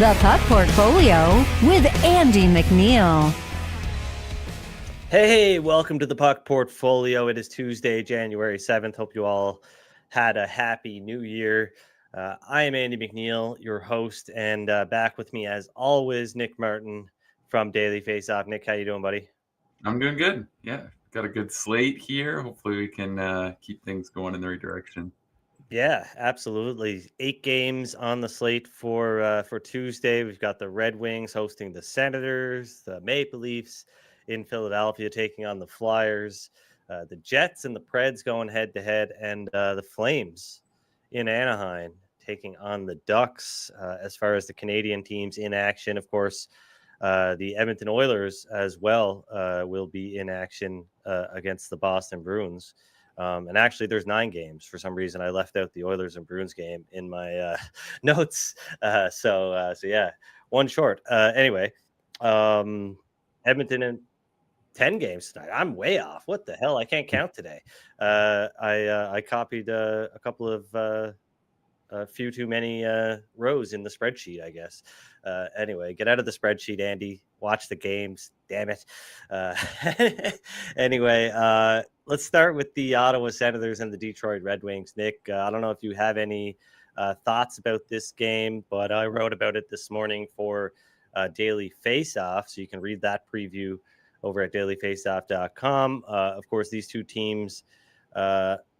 The Puck Portfolio with Andy McNeil. Hey, welcome to the Puck Portfolio. It is Tuesday, January 7th. Hope you all had a happy new year. I am Andy McNeil, your host, and back with me as always, Nick Martin from Daily Faceoff. Nick, how you doing, buddy? I'm doing good. Yeah, got a good slate here. Hopefully we can keep things going in the right direction. Yeah, absolutely. 8 games on the slate for Tuesday. We've got the Red Wings hosting the Senators, the Maple Leafs in Philadelphia taking on the Flyers, the Jets and the Preds going head to head, and the Flames in Anaheim taking on the Ducks. As far as the Canadian teams in action, of course, the Edmonton Oilers as well will be in action against the Boston Bruins. And actually, there's 9 games. For some reason, I left out the Oilers and Bruins game in my notes. So yeah, one short. Anyway, Edmonton in 10 games tonight. I'm way off. What the hell? I can't count today. I copied a couple of a few too many rows in the spreadsheet, I guess. Anyway, get out of the spreadsheet, Andy. Watch the games. Damn it. Anyway, let's start with the Ottawa Senators and the Detroit Red Wings. Nick, I don't know if you have any thoughts about this game, but I wrote about it this morning for Daily Faceoff, so you can read that preview over at dailyfaceoff.com. Of course, these two teams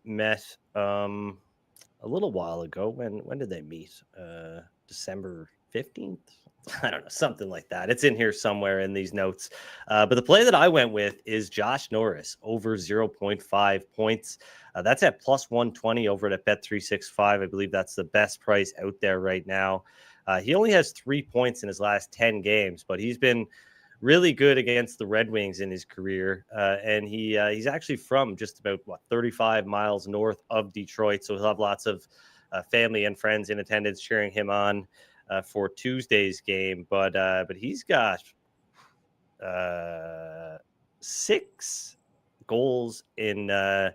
met a little while ago. When did they meet? December 15th? I don't know, something like that. It's in here somewhere in these notes. But the play that I went with is Josh Norris over 0.5 points. That's at plus 120 over at Bet365. I believe that's the best price out there right now. He only has 3 points in his last 10 games, but he's been really good against the Red Wings in his career. And he's actually from just about 35 miles north of Detroit. So he'll have lots of family and friends in attendance cheering him on for Tuesday's game. But he's got 6 goals in 1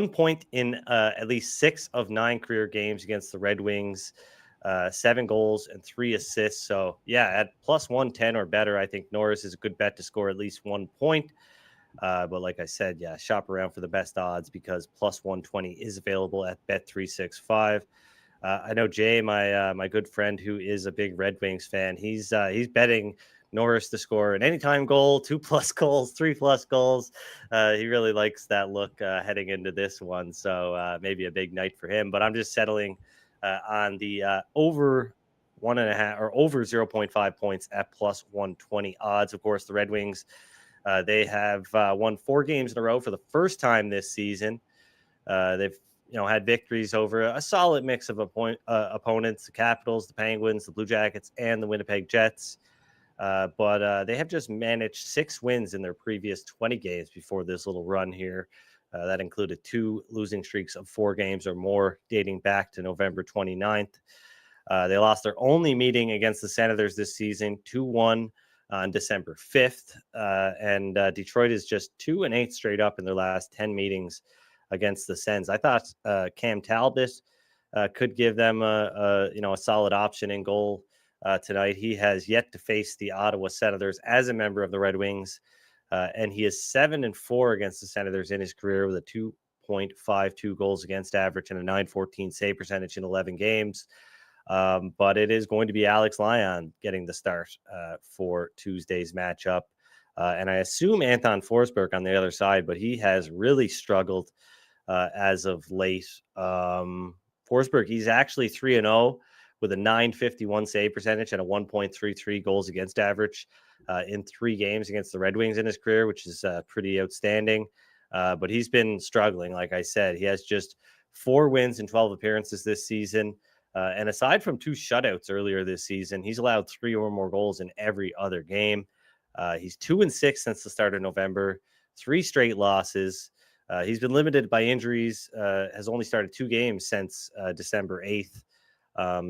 point in at least 6 of 9 career games against the Red Wings. 7 goals and 3 assists. So yeah, at plus 110 or better, I think Norris is a good bet to score at least 1 point. But like I said, yeah, shop around for the best odds because plus 120 is available at Bet365. I know Jay, my good friend who is a big Red Wings fan, he's betting Norris to score an anytime goal, 2+ goals, 3+ goals. He really likes that look heading into this one. So maybe a big night for him. But I'm just settling on the over 1.5 or over 0.5 points at plus 120 odds. Of course, the Red Wings, they have won 4 games in a row for the first time this season. They've had victories over a solid mix of opponents: the Capitals, the Penguins, the Blue Jackets, and the Winnipeg Jets. But they have just managed 6 wins in their previous 20 games before this little run here. That included 2 losing streaks of 4 games or more dating back to November 29th. They lost their only meeting against the Senators this season, 2-1 on December 5th. And Detroit is just 2-8 straight up in their last 10 meetings against the Sens. I thought Cam Talbot could give them a solid option in goal tonight. He has yet to face the Ottawa Senators as a member of the Red Wings. And he is 7-4 against the Senators in his career with a 2.52 goals against average and a .914 save percentage in 11 games. But it is going to be Alex Lyon getting the start for Tuesday's matchup. And I assume Anton Forsberg on the other side, but he has really struggled as of late. Forsberg, he's actually 3-0 with a .951 save percentage and a 1.33 goals against average in 3 games against the Red Wings in his career, which is pretty outstanding. But he's been struggling. Like I said, he has just 4 wins in 12 appearances this season. And aside from 2 shutouts earlier this season, he's allowed 3 or more goals in every other game. He's 2-6 since the start of November, 3 straight losses. He's been limited by injuries, has only started 2 games since December 8th.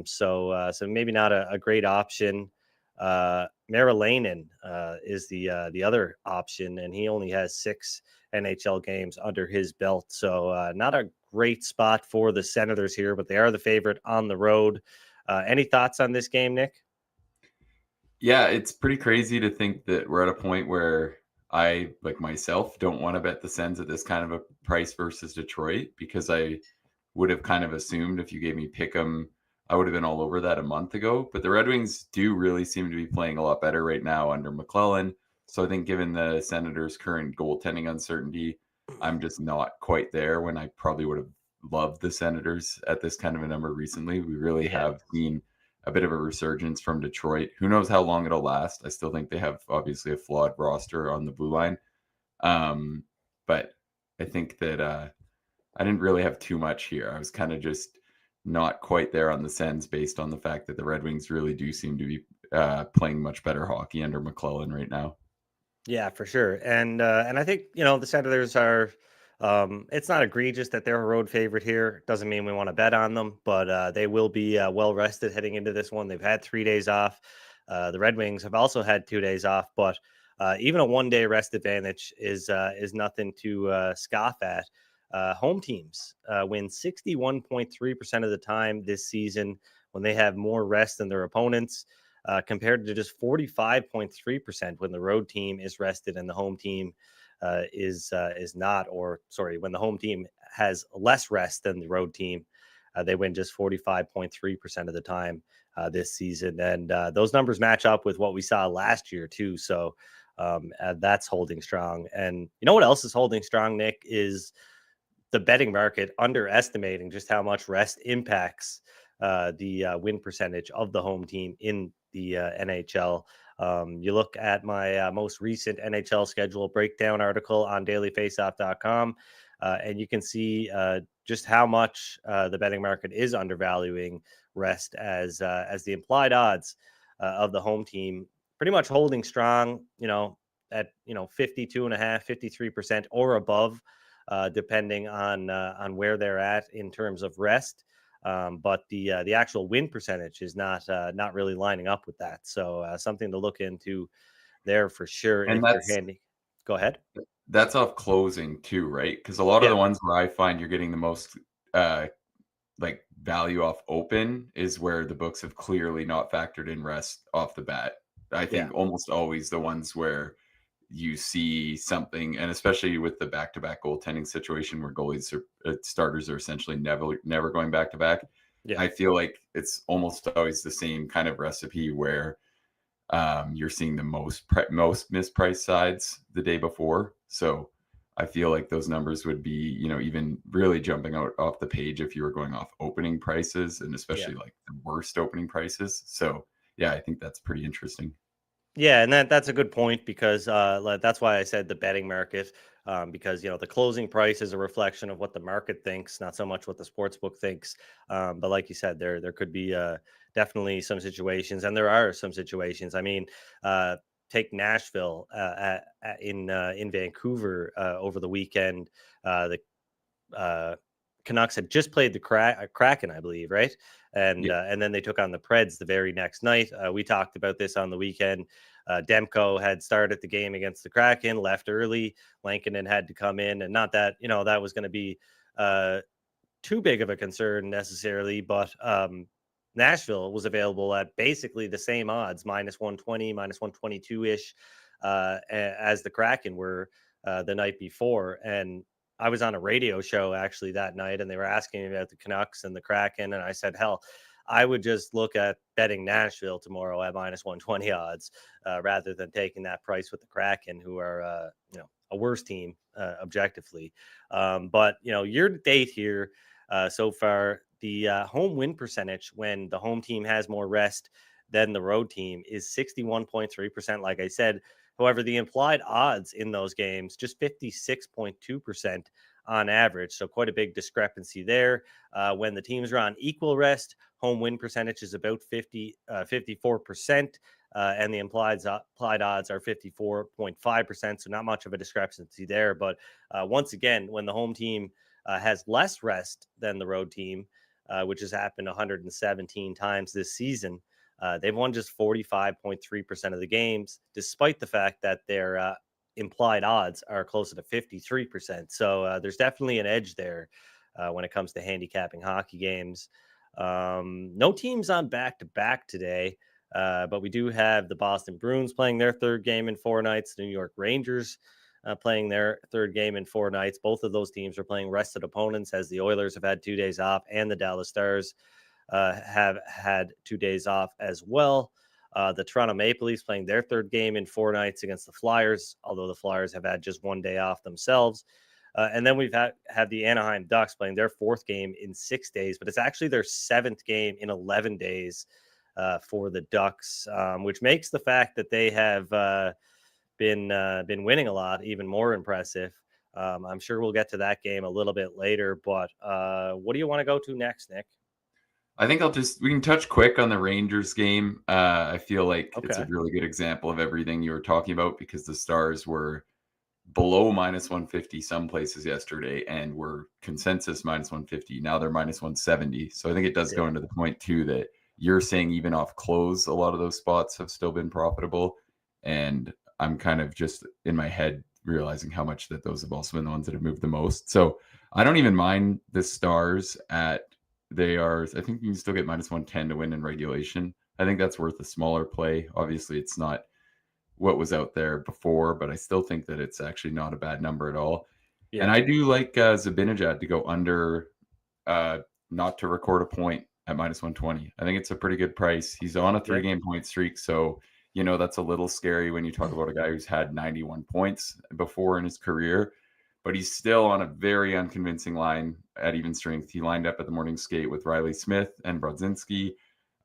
So maybe not a great option. Marilainen is the other option, and he only has 6 NHL games under his belt. So not a great spot for the Senators here, but they are the favorite on the road. Any thoughts on this game, Nick? Yeah, it's pretty crazy to think that we're at a point where I, like myself, don't want to bet the Sens at this kind of a price versus Detroit, because I would have kind of assumed if you gave me pick 'em, I would have been all over that a month ago. But the Red Wings do really seem to be playing a lot better right now under McClellan. So I think given the Senators' current goaltending uncertainty, I'm just not quite there when I probably would have loved the Senators at this kind of a number recently. We really Yeah. have seen a bit of a resurgence from Detroit. Who knows how long it'll last? I still think they have obviously a flawed roster on the blue line. But I think that I didn't really have too much here. I was kind of just not quite there on the Sens based on the fact that the Red Wings really do seem to be playing much better hockey under McClellan right now. Yeah, for sure. And I think, the Senators are it's not egregious that they're a road favorite here. Doesn't mean we want to bet on them, but they will be well rested heading into this one. They've had 3 days off. The Red Wings have also had 2 days off, but even a 1 day rest advantage is nothing to scoff at. Home teams win 61.3% of the time this season when they have more rest than their opponents, compared to just 45.3% when the road team is rested and the home team is not, or sorry, when the home team has less rest than the road team, they win just 45.3% of the time this season. And those numbers match up with what we saw last year too. So that's holding strong. And you know what else is holding strong, Nick, is the betting market underestimating just how much rest impacts the win percentage of the home team in the NHL. You look at my most recent NHL schedule breakdown article on dailyfaceoff.com, and you can see just how much the betting market is undervaluing rest as the implied odds of the home team pretty much holding strong, at 52.5, 53% or above, depending on where they're at in terms of rest. But the actual win percentage is not really lining up with that. So something to look into there for sure if And you're handy. Go ahead. that's off closing too, right? Because a lot of Yeah, the ones where I find you're getting the most like value off open is where the books have clearly not factored in rest off the bat. I yeah, think almost always the ones where you see something, and especially with the back-to-back goaltending situation where goalies are starters are essentially never going back to back. yeah, I feel like it's almost always the same kind of recipe where you're seeing the most mispriced sides the day before. So I feel like those numbers would be, even really jumping out off the page if you were going off opening prices, and yeah. especially like the worst opening prices. So yeah, I think that's pretty interesting. Yeah, and that's a good point because that's why I said the betting market, because the closing price is a reflection of what the market thinks, not so much what the sports book thinks. But like you said, there could be definitely some situations, and there are some situations. I mean, take Nashville in Vancouver over the weekend. The Canucks had just played the Kraken, I believe, right? Yeah. And then they took on the Preds the very next night. We talked about this on the weekend. Demko had started the game against the Kraken, left early. Lankinen had to come in, and not that that was going to be too big of a concern necessarily, but Nashville was available at basically the same odds, minus 120, minus 122 ish, as the Kraken were the night before. And I was on a radio show actually that night, and they were asking me about the Canucks and the Kraken, and I said, hell, I would just look at betting Nashville tomorrow at minus 120 odds rather than taking that price with the Kraken, who are a worse team objectively. But year to date here, so far, the home win percentage when the home team has more rest than the road team is 61.3%. Like I said, however, the implied odds in those games just 56.2% on average. So quite a big discrepancy there. When the teams are on equal rest, home win percentage is about 54%. And the implied odds are 54.5%. So not much of a discrepancy there. But once again, when the home team has less rest than the road team, which has happened 117 times this season, they've won just 45.3% of the games, despite the fact that their implied odds are closer to 53%. So there's definitely an edge there when it comes to handicapping hockey games. No teams on back-to-back today, but we do have the Boston Bruins playing their third game in 4 nights, the New York Rangers playing their third game in 4 nights. Both of those teams are playing rested opponents, as the Oilers have had 2 days off and the Dallas Stars have had 2 days off as well. The Toronto Maple Leafs playing their third game in 4 nights against the Flyers, although the Flyers have had just 1 day off themselves. And then we've had the Anaheim Ducks playing their 4th game in 6 days, but it's actually their 7th game in 11 days for the Ducks, which makes the fact that they have been winning a lot even more impressive. I'm sure we'll get to that game a little bit later, but what do you want to go to next, Nick? I think we can touch quick on the Rangers game. I feel like it's a Okay. really good example of everything you were talking about, because the Stars were below minus 150 some places yesterday and were consensus minus 150. Now they're minus 170. So I think it does go into the point too that you're saying even off close, a lot of those spots have still been profitable. And I'm kind of just in my head realizing how much that those have also been the ones that have moved the most. So I don't even mind the Stars I think you can still get minus 110 to win in regulation. I think that's worth a smaller play. Obviously, it's not what was out there before, but I still think that it's actually not a bad number at all. Yeah. And I do like Zibanejad to go under, not to record a point at minus 120. I think it's a pretty good price. He's on a 3-game point streak, so that's a little scary when you talk about a guy who's had 91 points before in his career, but he's still on a very unconvincing line at even strength. He lined up at the morning skate with Riley Smith and Brodzinski.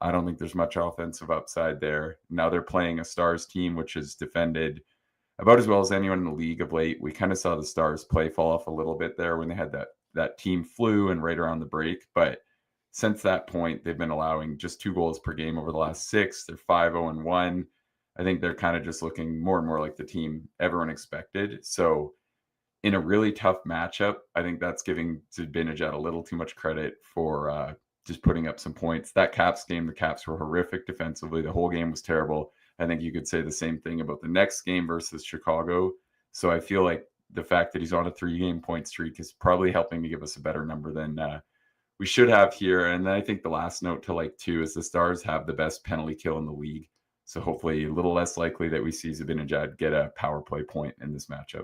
I don't think there's much offensive upside there. Now they're playing a Stars team, which has defended about as well as anyone in the league of late. We kind of saw the Stars play fall off a little bit there when they had that team flu and right around the break. But since that point, they've been allowing just 2 goals per game over the last 6. They're 5-0-1. I think they're kind of just looking more and more like the team everyone expected. So in a really tough matchup, I think that's giving Zibanejad a little too much credit for just putting up some points. That Caps game, the Caps were horrific defensively. The whole game was terrible. I think you could say the same thing about the next game versus Chicago. So I feel like the fact that he's on a 3-game point streak is probably helping to give us a better number than we should have here. And then I think the last note to like too is the Stars have the best penalty kill in the league. So hopefully a little less likely that we see Zibanejad get a power play point in this matchup.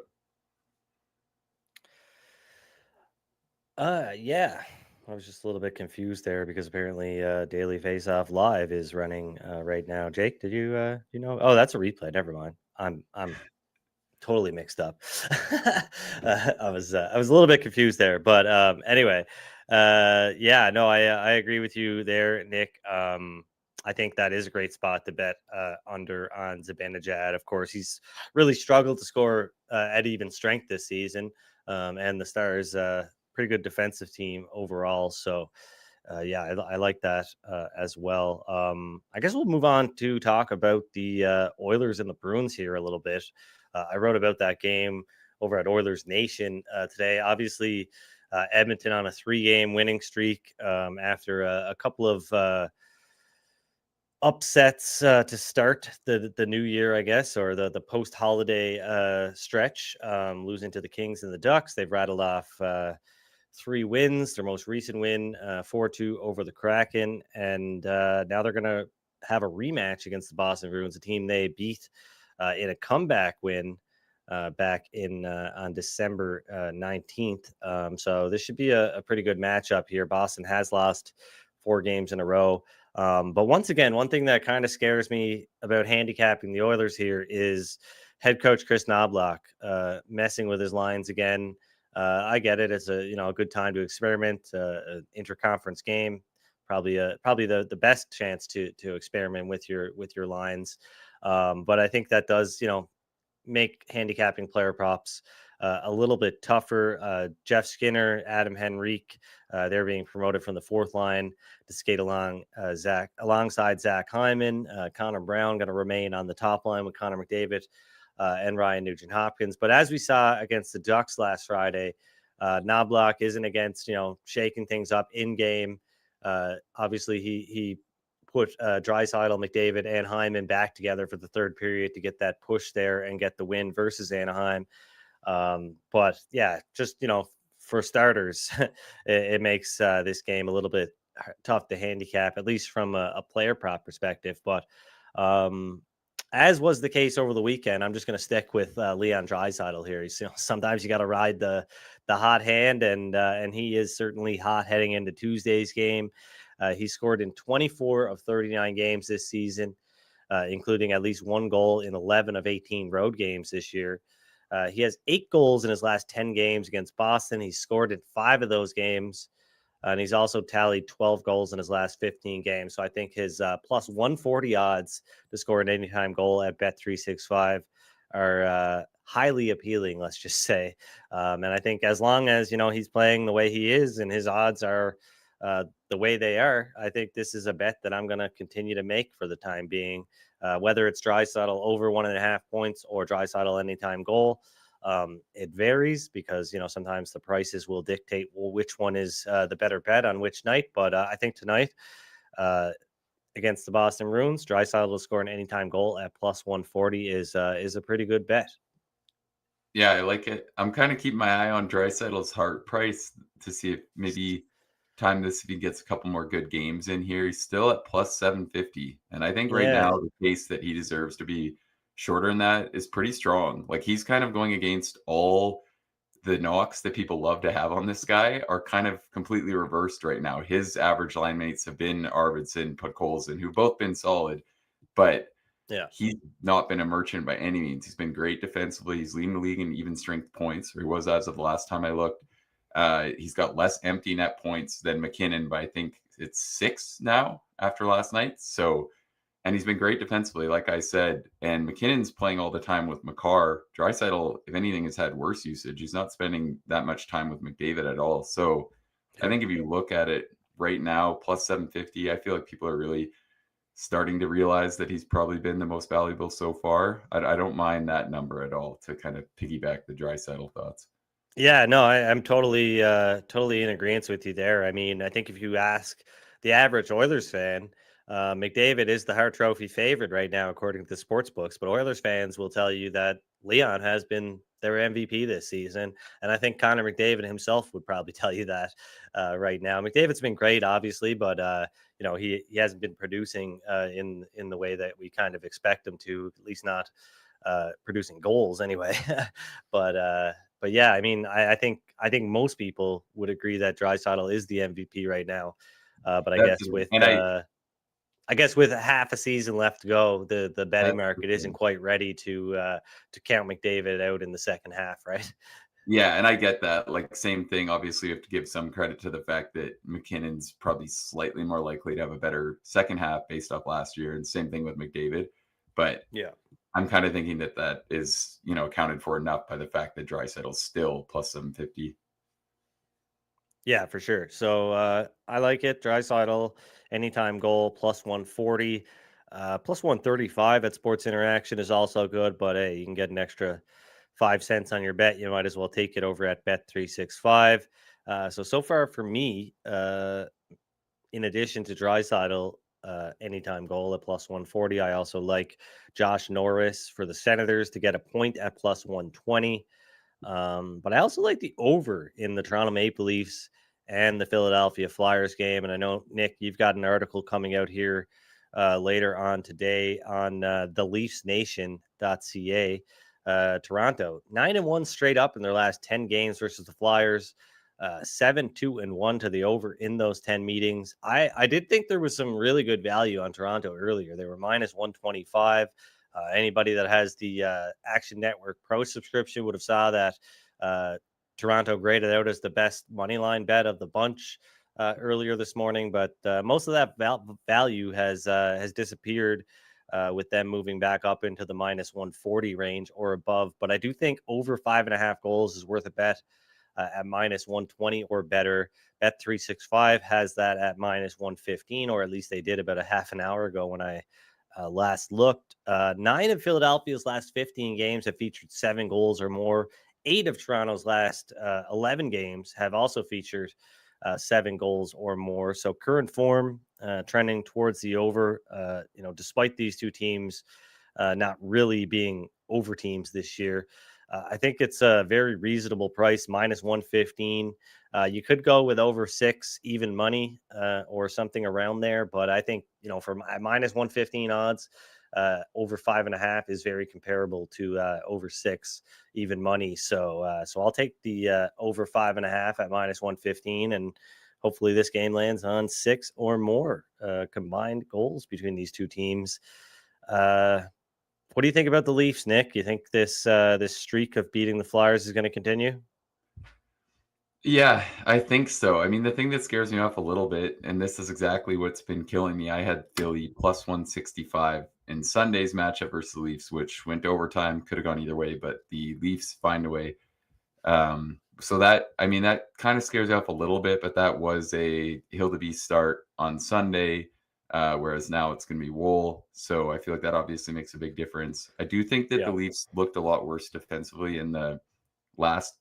Yeah. I was just a little bit confused there because apparently Daily Faceoff Live is running right now. Jake, did you know? Oh, that's a replay. Never mind. I'm totally mixed up. I was a little bit confused there, but anyway, yeah, no, I agree with you there, Nick. I think that is a great spot to bet under on Zibanejad. Of course, he's really struggled to score at even strength this season, and the Stars pretty good defensive team overall. So. Yeah, I like that as well. I guess we'll move on to talk about the Oilers and the Bruins here a little bit. I wrote about that game over at Oilers Nation today. Obviously, Edmonton on a 3-game winning streak after a couple of upsets to start the new year, I guess, or the post-holiday stretch, losing to the Kings and the Ducks. They've rattled off 3 wins, their most recent win, 4-2 over the Kraken. And now they're going to have a rematch against the Boston Bruins, a team they beat in a comeback win back in on December 19th. So this should be a pretty good matchup here. Boston has lost 4 games in a row. But once again, one thing that kind of scares me about handicapping the Oilers here is head coach Chris Knobloch messing with his lines again. I get it. It's a good time to experiment. An interconference game, probably the best chance to experiment with your lines. But I think that does make handicapping player props a little bit tougher. Jeff Skinner, Adam Henrique, they're being promoted from the 4th line to skate alongside Zach Hyman. Connor Brown going to remain on the top line with Connor McDavid and Ryan Nugent-Hopkins. But as we saw against the Ducks last Friday, Knobloch isn't against shaking things up in game. Obviously, he put Draisaitl, McDavid, and Hyman back together for the 3rd period to get that push there and get the win versus Anaheim. But yeah, just for starters, it makes this game a little bit tough to handicap, at least from a player prop perspective. But um, as was the case over the weekend, I'm just going to stick with Leon Draisaitl here. Sometimes you got to ride the hot hand, and he is certainly hot heading into Tuesday's game. He scored in 24 of 39 games this season, including at least one goal in 11 of 18 road games this year. He has 8 goals in his last 10 games against Boston. He's scored in 5 of those games. And he's also tallied 12 goals in his last 15 games. So I think his plus 140 odds to score an anytime goal at Bet365 are highly appealing, let's just say. And I think as long as, he's playing the way he is and his odds are the way they are, I think this is a bet that I'm going to continue to make for the time being, whether it's Draisaitl over 1.5 points or Draisaitl anytime goal. It varies because, sometimes the prices will dictate which one is the better bet on which night. But I think tonight against the Boston Bruins, Draisaitl will score an anytime goal at plus 140 is a pretty good bet. Yeah, I like it. I'm kind of keeping my eye on Draisaitl's heart price to see if maybe time this if he gets a couple more good games in here. He's still at plus 750. And I think right now Yeah. the case that he deserves to be shorter than that is pretty strong. Like he's kind of going against all the knocks that people love to have on this guy are kind of completely reversed right now. His average line mates have been Arvidsson, Podkolzin, who've both been solid, but Yeah. he's not been a merchant by any means. He's been great defensively. He's leading the league in even strength points, or he was as of the last time I looked. He's got less empty net points than McKinnon, but I think it's 6 now after last night. So, and he's been great defensively, like I said. And McKinnon's playing all the time with Makar. Draisaitl, if anything, has had worse usage. He's not spending that much time with McDavid at all. So, I think if you look at it right now, plus 750, I feel like people are really starting to realize that he's probably been the most valuable so far. I don't mind that number at all to kind of piggyback the Draisaitl thoughts. Yeah, no, I'm totally in agreement with you there. I mean, I think if you ask the average Oilers fan, McDavid is the Hart Trophy favorite right now, according to the sports books. But Oilers fans will tell you that Leon has been their MVP this season, and I think Connor McDavid himself would probably tell you that right now. McDavid's been great, obviously, but he hasn't been producing in the way that we kind of expect him to, at least not producing goals anyway. But yeah, I mean, I think most people would agree that Draisaitl is the MVP right now. But I That's guess it. And I guess with half a season left to go, the betting that's market the isn't thing. quite ready to count McDavid out in the second half, right? Yeah, and I get that. Like same thing. Obviously, you have to give some credit to the fact that McKinnon's probably slightly more likely to have a better second half based off last year, and same thing with McDavid. But Yeah. I'm kind of thinking that is accounted for enough by the fact that Draisaitl's still plus 750. Yeah, for sure. So I like it. Draisaitl, anytime goal, plus 140. Plus 135 at Sports Interaction is also good, but hey, you can get an extra 5 cents on your bet. You might as well take it over at Bet365. So far for me, in addition to Draisaitl, anytime goal at plus 140, I also like Josh Norris for the Senators to get a point at plus 120. But I also like the over in the Toronto Maple Leafs and the Philadelphia Flyers game. And I know, Nick, you've got an article coming out here later on today on the LeafsNation.ca. Toronto 9-1 straight up in their last 10 games versus the Flyers. 7-2-1 to the over in those 10 meetings. I did think there was some really good value on Toronto earlier. They were minus 125. Anybody that has the Action Network Pro subscription would have saw that Toronto graded out as the best money line bet of the bunch earlier this morning. But most of that value has disappeared with them moving back up into the minus 140 range or above. But I do think over 5.5 goals is worth a bet at minus 120 or better. Bet365 has that at minus 115, or at least they did about a half an hour ago when I last looked. 9 of Philadelphia's last 15 games have featured 7 goals or more. 8 of Toronto's last 11 games have also featured 7 goals or more. So current form trending towards the over, despite these two teams not really being over teams this year. I think it's a very reasonable price, -115. You could go with over 6 even money or something around there, but I think for -115 odds, over 5.5 is very comparable to over 6 even money. So I'll take the over 5.5 at -115, and hopefully this game lands on 6 or more combined goals between these two teams. What do you think about the Leafs, Nick? You think this streak of beating the Flyers is going to continue? Yeah, I think so. I mean, the thing that scares me off a little bit, and this is exactly what's been killing me. I had Philly +165 in Sunday's matchup versus the Leafs, which went to overtime, could have gone either way, but the Leafs find a way. So that, I mean, that kind of scares you off a little bit, but that was a hill to be start on Sunday, whereas now it's going to be Wool. So I feel like that obviously makes a big difference. I do think that the Leafs looked a lot worse defensively in the last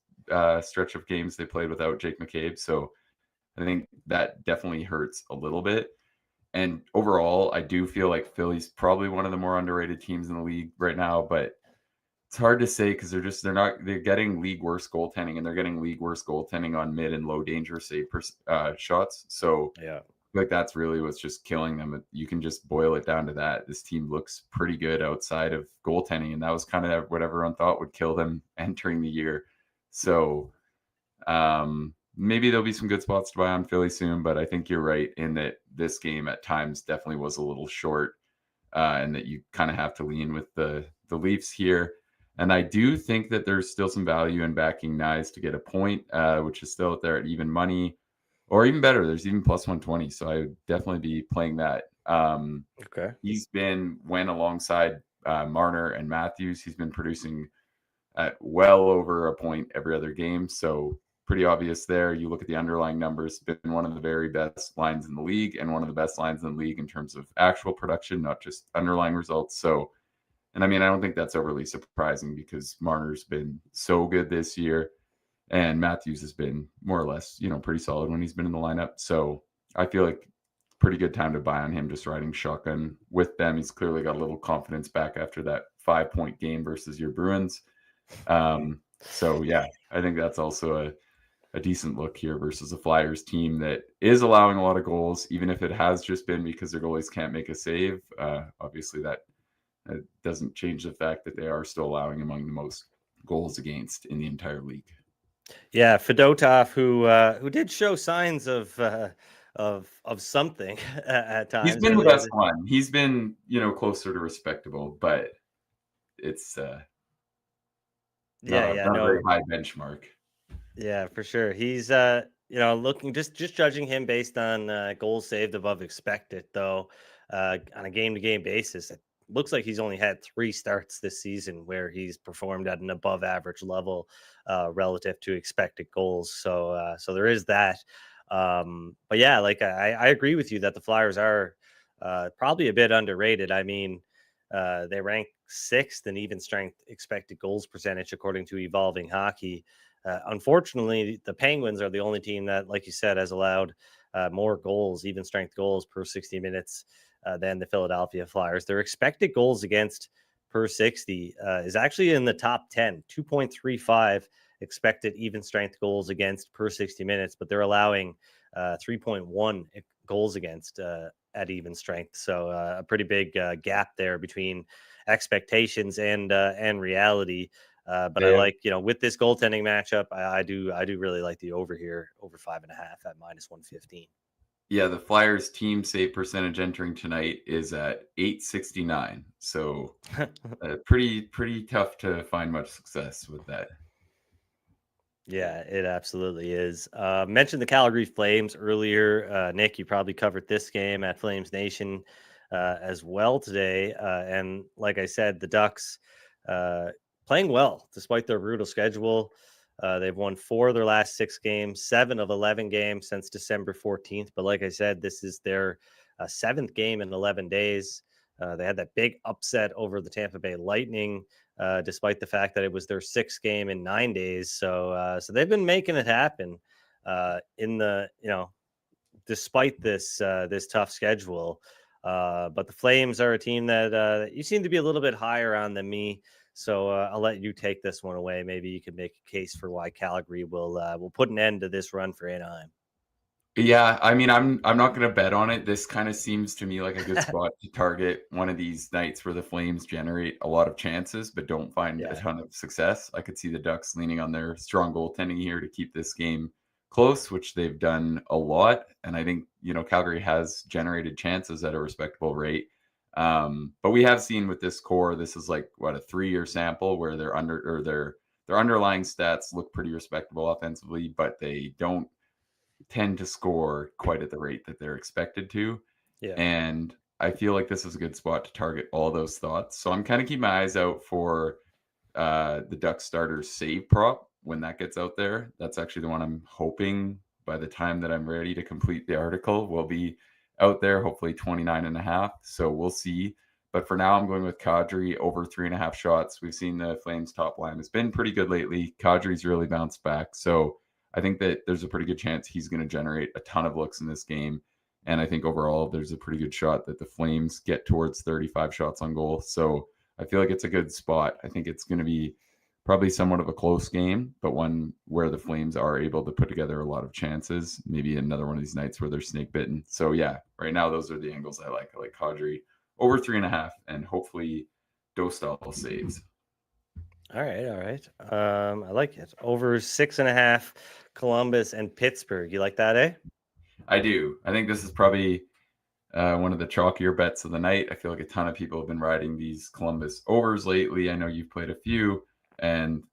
stretch of games they played without Jake McCabe. So I think that definitely hurts a little bit. And overall, I do feel like Philly's probably one of the more underrated teams in the league right now, but it's hard to say because they're getting league worst goaltending, and they're getting league worst goaltending on mid and low danger save shots. So Yeah. like that's really what's just killing them. You can just boil it down to that. This team looks pretty good outside of goaltending, and that was kind of what everyone thought would kill them entering the year. So maybe there'll be some good spots to buy on Philly soon, but I think you're right in that this game at times definitely was a little short, and that you kind of have to lean with the Leafs here. And I do think that there's still some value in backing Nyes to get a point, which is still out there at even money, or even better, there's even +120. So I would definitely be playing that. Okay. He's been, when alongside Marner and Matthews, he's been producing at well over a point every other game. So pretty obvious there. You look at the underlying numbers, been one of the very best lines in the league and one of the best lines in the league in terms of actual production, not just underlying results. So, and I mean, I don't think that's overly surprising because Marner's been so good this year and Matthews has been more or less, pretty solid when he's been in the lineup. So I feel like pretty good time to buy on him, just riding shotgun with them. He's clearly got a little confidence back after that 5-point game versus your Bruins. So yeah, I think that's also a decent look here versus a Flyers team that is allowing a lot of goals, even if it has just been because their goalies can't make a save. Obviously that doesn't change the fact that they are still allowing among the most goals against in the entire league. Yeah, Fedotov, who did show signs of something at times. He's been the best one. He's been, closer to respectable, but it's not a very high benchmark. Yeah, for sure. He's looking just judging him based on goals saved above expected, though, on a game-to-game basis. It looks like he's only had 3 starts this season where he's performed at an above average level relative to expected goals. So there is that. But yeah, like I agree with you that the Flyers are probably a bit underrated. I mean, they rank 6th in even strength expected goals percentage according to Evolving Hockey. Unfortunately, the Penguins are the only team that, like you said, has allowed more goals, even strength goals per 60 minutes than the Philadelphia Flyers. Their expected goals against per 60 is actually in the top 10, 2.35 expected even strength goals against per 60 minutes, but they're allowing 3.1 goals against at even strength. So a pretty big gap there between expectations and reality. But I like, with this goaltending matchup, I do really like the over here, over 5.5 at -115. Yeah, the Flyers team save percentage entering tonight is at 869. So pretty tough to find much success with that. Yeah, it absolutely is. Mentioned the Calgary Flames earlier. Nick, you probably covered this game at Flames Nation as well today. And like I said, the Ducks playing well despite their brutal schedule. They've won 4 of their last 6 games, 7 of 11 games since December 14th. But like I said, this is their 7th game in 11 days. They had that big upset over the Tampa Bay Lightning, despite the fact that it was their 6th game in 9 days. So they've been making it happen despite this tough schedule. But the Flames are a team that you seem to be a little bit higher on than me. So I'll let you take this one away. Maybe you could make a case for why Calgary will put an end to this run for Anaheim. Yeah, I mean, I'm not going to bet on it. This kind of seems to me like a good spot to target one of these nights where the Flames generate a lot of chances but don't find a Yeah. ton of success. I could see the Ducks leaning on their strong goaltending here to keep this game close, which they've done a lot. And I think, Calgary has generated chances at a respectable rate. But we have seen with this core, this is like a 3-year sample where their underlying stats look pretty respectable offensively, but they don't tend to score quite at the rate that they're expected to. Yeah. And I feel like this is a good spot to target all those thoughts. So I'm kind of keeping my eyes out for the Ducks starters save prop when that gets out there. That's actually the one I'm hoping by the time that I'm ready to complete the article will be out there, hopefully 29.5. So we'll see. But for now, I'm going with Kadri over 3.5 shots. We've seen the Flames top line has been pretty good lately. Kadri's really bounced back. So I think that there's a pretty good chance he's going to generate a ton of looks in this game. And I think overall, there's a pretty good shot that the Flames get towards 35 shots on goal. So I feel like it's a good spot. I think it's going to be probably somewhat of a close game, but one where the Flames are able to put together a lot of chances. Maybe another one of these nights where they're snake bitten. So yeah, right now, those are the angles I like. I like Kadri over 3.5 and hopefully Dostal saves. All right. I like it. Over 6.5, Columbus and Pittsburgh. You like that, eh? I do. I think this is probably one of the chalkier bets of the night. I feel like a ton of people have been riding these Columbus overs lately. I know you've played a few, and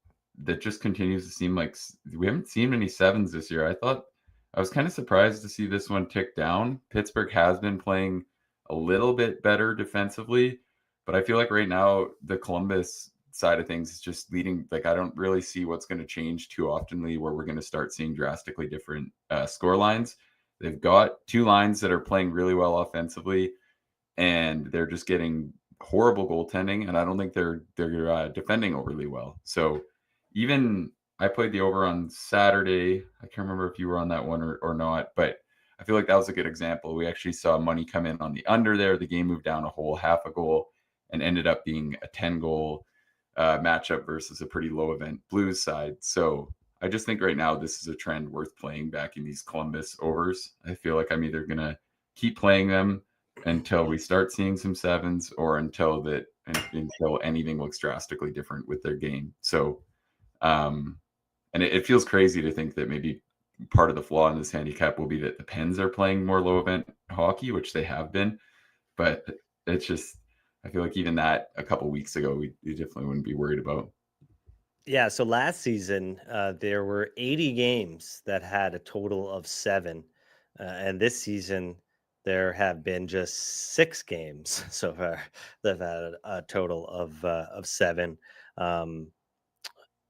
that just continues to seem like we haven't seen many sevens this year. I was kind of surprised to see this one tick down. Pittsburgh has been playing a little bit better defensively, but I feel like right now the Columbus side of things is just leading. Like I don't really see what's going to change too oftenly where we're going to start seeing drastically different score lines. They've got 2 lines that are playing really well offensively, and they're just getting horrible goaltending. And I don't think they're defending overly well. So even I played the over on Saturday. I can't remember if you were on that one or not, but I feel like that was a good example. We actually saw money come in on the under there. The game moved down a whole half a goal and ended up being a 10-goal matchup versus a pretty low event Blues side. So I just think right now this is a trend worth playing back in these Columbus overs. I feel like I'm either going to keep playing them until we start seeing some sevens or until anything looks drastically different with their game. So, and it feels crazy to think that maybe part of the flaw in this handicap will be that the Pens are playing more low event hockey, which they have been, but it's just, I feel like even that a couple weeks ago, we definitely wouldn't be worried about. Yeah, so last season, there were 80 games that had a total of 7. And this season, there have been just 6 games so far that have had a total of 7.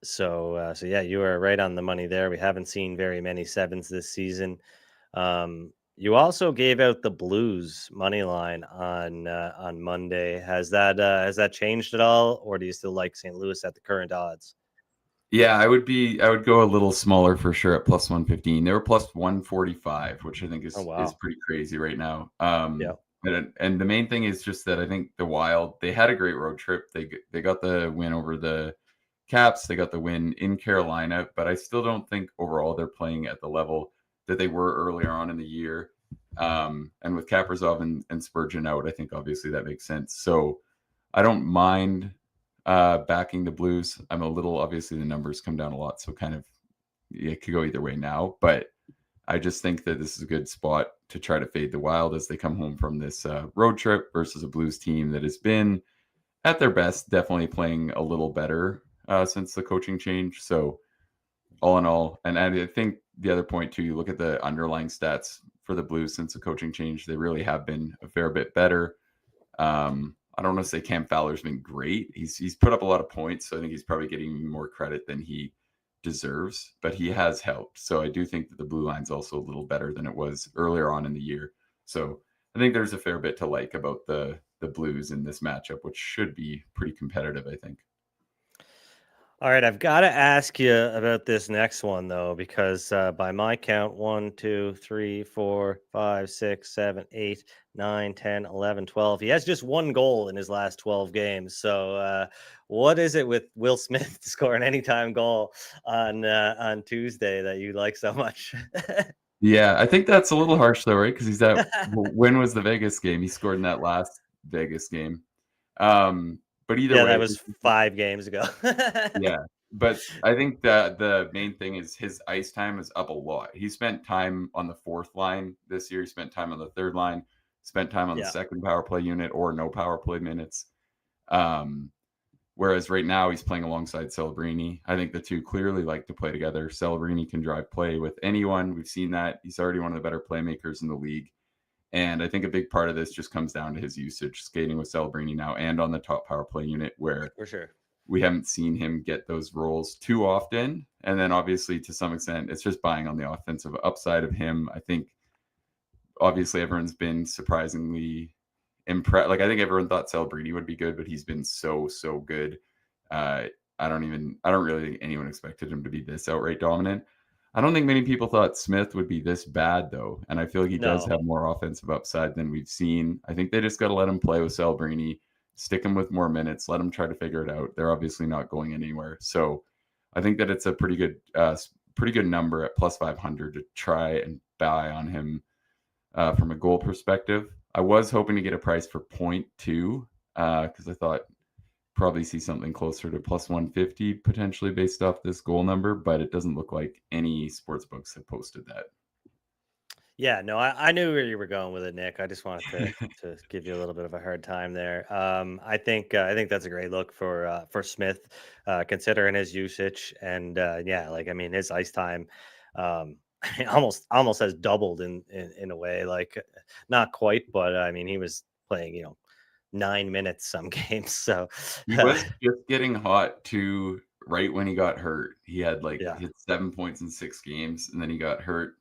So yeah, you are right on the money there. We haven't seen very many 7s this season. You also gave out the Blues money line on Monday. Has that changed at all, or do you still like St. Louis at the current odds? Yeah, I would go a little smaller for sure at plus 115. They were plus 145, which I think is Oh wow, pretty crazy right now. yeah. And the main thing is just that I think the Wild, they had a great road trip. They got the win over the Caps. They got the win in Carolina, but I still don't think overall they're playing at the level that they were earlier on in the year. And with Kaprizov and Spurgeon out, I think obviously that makes sense. So I don't mind backing the Blues. I'm a little, obviously the numbers come down a lot, so kind of it could go either way now, but I just think that this is a good spot to try to fade the Wild as they come home from this road trip versus a Blues team that has been at their best, definitely playing a little better since the coaching change. So all in all, and I think the other point too, you look at the underlying stats for the Blues since the coaching change, they really have been a fair bit better. I don't want to say Cam Fowler's been great. He's put up a lot of points, so I think he's probably getting more credit than he deserves, but he has helped. So I do think that the blue line's also a little better than it was earlier on in the year. So I think there's a fair bit to like about the Blues in this matchup, which should be pretty competitive, I think. All right, I've got to ask you about this next one though, because by my count, 1, 2, 3, 4, 5, 6, 7, 8, 9, 10, 11, 12. He has just one goal in his last 12 games. So, what is it with Will Smith to score an anytime goal on Tuesday that you like so much? Yeah, I think that's a little harsh though, right? Because when was the Vegas game? He scored in that last Vegas game. But either Yeah, way, that was 5 games ago. yeah. But I think that the main thing is his ice time is up a lot. He spent time on the fourth line this year. He spent time on the third line, spent time on the Yeah, second power play unit or no power play minutes. Um, Whereas right now he's playing alongside Celebrini. I think the two clearly like to play together. Celebrini can drive play with anyone. We've seen that. He's already one of the better playmakers in the league. And I think a big part of this just comes down to his usage, skating with Celebrini now and on the top power play unit, where for sure. we haven't seen him get those roles too often. And then obviously to some extent, it's just buying on the offensive upside of him. I think obviously everyone's been surprisingly impressed. Like I think everyone thought Celebrini would be good, but he's been so good. I don't really think anyone expected him to be this outright dominant. I don't think many people thought Smith would be this bad though, and I feel like he does No, have more offensive upside than we've seen. I think they just got to let him play with Celebrini, stick him with more minutes, let him try to figure it out. They're obviously not going anywhere, so I think that it's a pretty good number at plus 500 to try and buy on him from a goal perspective. I was hoping to get a price for 0.2 because I thought probably see something closer to plus 150 potentially based off this goal number, but it doesn't look like any sports books have posted that. yeah, no, I knew where you were going with it, Nick. I just wanted to give you a little bit of a hard time there. I think that's a great look for Smith, considering his usage and yeah, like I mean his ice time, almost has doubled in a way, like not quite, but I mean he was playing 9 minutes some games, so He uh, was just getting hot too right when he got hurt. He had yeah, hit 7 points in 6 games, and then he got hurt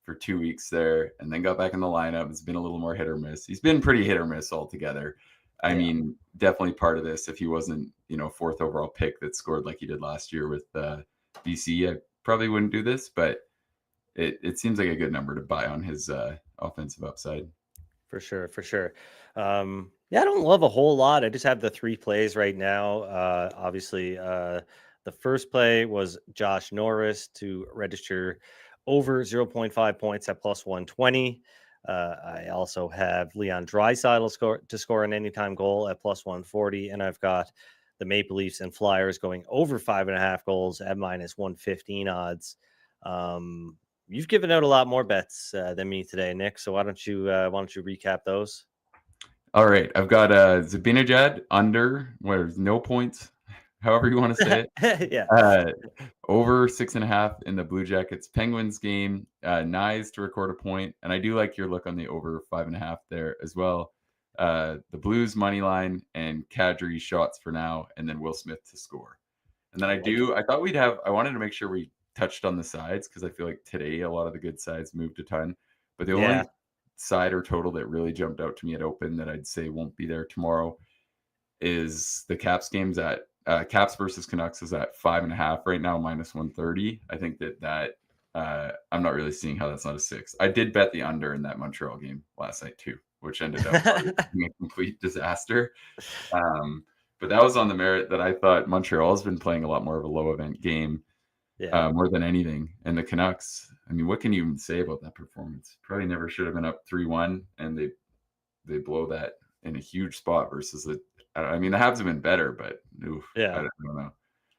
for 2 weeks there, and then got back in the lineup. It's been a little more hit or miss. He's been pretty hit or miss altogether. I yeah. mean, definitely part of this. If he wasn't, fourth overall pick that scored like he did last year with BC, I probably wouldn't do this, but it seems like a good number to buy on his offensive upside. For sure, for sure. Yeah, I don't love a whole lot. I just have the 3 plays right now. Obviously, the first play was Josh Norris to register over 0.5 points at plus 120. I also have Leon Draisaitl to score an anytime goal at plus 140, and I've got the Maple Leafs and Flyers going over 5.5 goals at minus 115 odds. Um, You've given out a lot more bets than me today, Nick. So why don't you recap those? All right, I've got Zabinajad under where no points, however you want to say it. Yeah, Over 6.5 in the Blue Jackets Penguins game. Nice to record a point, and I do like your look on the over 5.5 there as well. The Blues money line and Kadri shots for now, and then Will Smith to score. And then I like it. I thought we'd have. I wanted to make sure we touched on the sides because I feel like today a lot of the good sides moved a ton, but the Yeah, only side or total that really jumped out to me at open that I'd say won't be there tomorrow is the Caps games at Caps versus Canucks is at 5.5 right now, minus 130. I think that I'm not really seeing how that's not a 6. I did bet the under in that Montreal game last night too, which ended up being a complete disaster. But that was on the merit that I thought Montreal's been playing a lot more of a low event game, yeah, more than anything. And the Canucks, I mean, what can you even say about that performance? Probably never should have been up 3-1, and they blow that in a huge spot versus the. I mean, the Habs have been better, but oof, I yeah. don't know.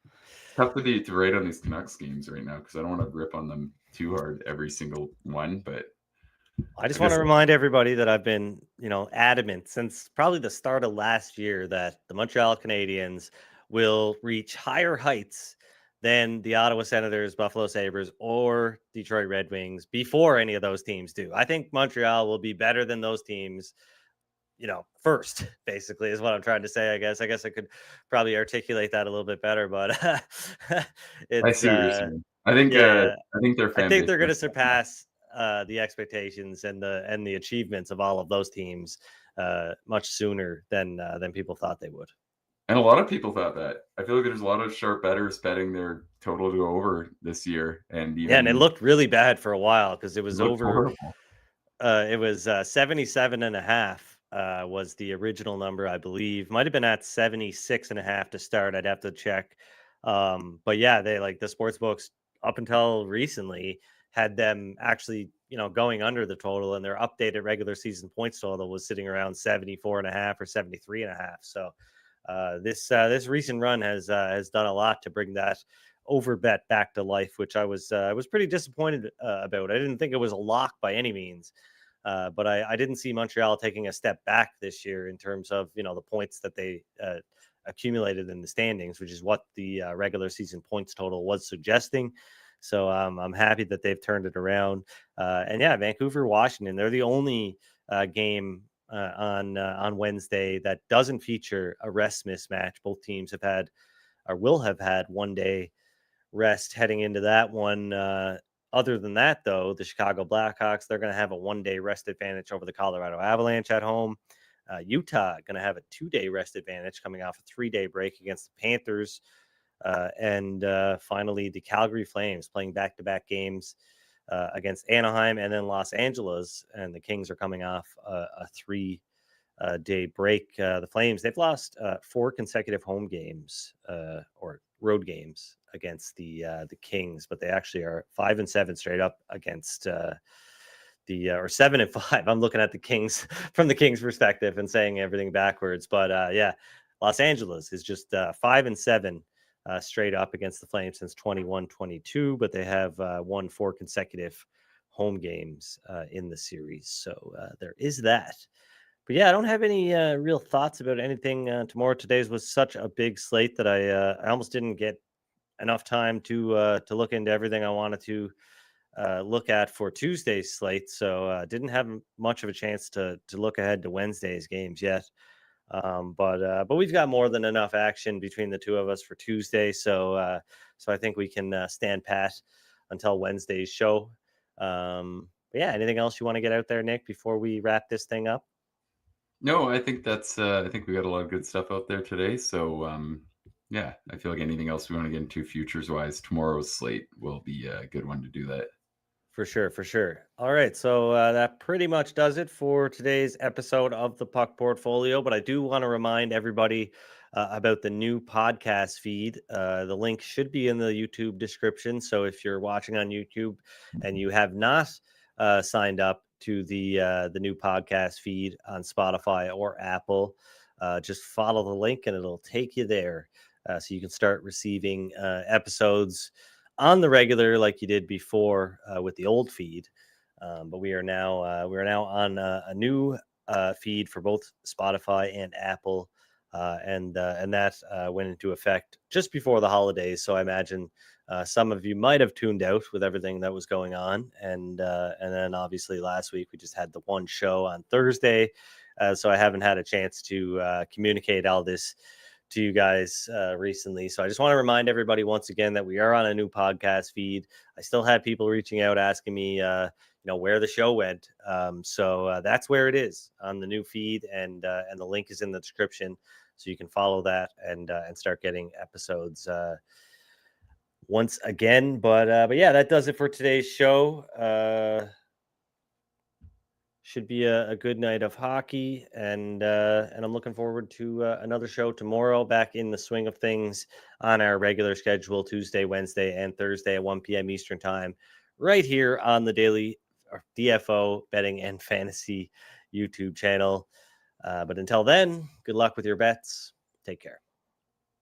It's tough to rate on these Canucks games right now because I don't want to rip on them too hard every single one. But I just I want guess to remind everybody that I've been, adamant since probably the start of last year that the Montreal Canadiens will reach higher heights than the Ottawa Senators, Buffalo Sabres, or Detroit Red Wings before any of those teams do. I think Montreal will be better than those teams first, basically, is what I'm trying to say. I guess I could probably articulate that a little bit better, but I it's see what you're saying. I think yeah, their I fan think base they're going to is surpass the expectations and the achievements of all of those teams much sooner than people thought they would. And a lot of people thought that. I feel like there's a lot of sharp bettors betting their total to go over this year, and Yeah, and it even looked really bad for a while because it it was looked over. horrible. It was 77.5 was the original number, I believe. Might have been at 76.5 to start. I'd have to check. But yeah, they like the sports books up until recently had them actually, going under the total, and their updated regular season points total was sitting around 74.5 or 73.5. So this recent run has done a lot to bring that over bet back to life, which I was pretty disappointed about. I didn't think it was a lock by any means. But I didn't see Montreal taking a step back this year in terms of the points that they accumulated in the standings, which is what the regular season points total was suggesting. So I'm happy that they've turned it around. And yeah, Vancouver, Washington, they're the only game on Wednesday that doesn't feature a rest mismatch. Both teams have had or will have had 1 day rest heading into that one. Other than that, though, the Chicago Blackhawks, they're going to have a 1 day rest advantage over the Colorado Avalanche at home. Utah going to have a 2 day rest advantage coming off a 3 day break against the Panthers. And finally, the Calgary Flames playing back-to-back games against Anaheim and then Los Angeles. And the Kings are coming off a 3 day break. The Flames, they've lost 4 consecutive home games or road games against the Kings, but they actually are 5-7 straight up against or 7-5. I'm looking at the Kings from the Kings perspective and saying everything backwards, but yeah, Los Angeles is just 5-7 straight up against the Flames since 21-22, but they have won 4 consecutive home games in the series. So there is that. But yeah, I don't have any real thoughts about anything tomorrow. Today's was such a big slate that I almost didn't get enough time to look into everything I wanted to look at for Tuesday's slate. So didn't have much of a chance to look ahead to Wednesday's games yet. But we've got more than enough action between the two of us for Tuesday. So I think we can stand pat until Wednesday's show. But yeah, anything else you want to get out there, Nick, before we wrap this thing up? No, I think I think we got a lot of good stuff out there today. So yeah, I feel like anything else we want to get into futures wise, tomorrow's slate will be a good one to do that. For sure, for sure. All right, so that pretty much does it for today's episode of the Puck Portfolio. But I do want to remind everybody about the new podcast feed. The link should be in the YouTube description. So if you're watching on YouTube and you have not signed up to the new podcast feed on Spotify or Apple, just follow the link and it'll take you there, so you can start receiving episodes on the regular like you did before with the old feed. But we are now on a new feed for both Spotify and Apple, and that went into effect just before the holidays. So I imagine some of you might have tuned out with everything that was going on, and then obviously last week we just had the one show on Thursday, so I haven't had a chance to communicate all this to you guys recently. So I just want to remind everybody once again that we are on a new podcast feed. I still have people reaching out asking me, where the show went. So that's where it is on the new feed, and the link is in the description, so you can follow that and start getting episodes once again. But yeah, that does it for today's show. Should be a good night of hockey, and I'm looking forward to another show tomorrow, back in the swing of things on our regular schedule, Tuesday, Wednesday, and Thursday at 1 p.m. Eastern time, right here on the Daily DFO Betting and Fantasy YouTube channel. But until then, good luck with your bets. Take care.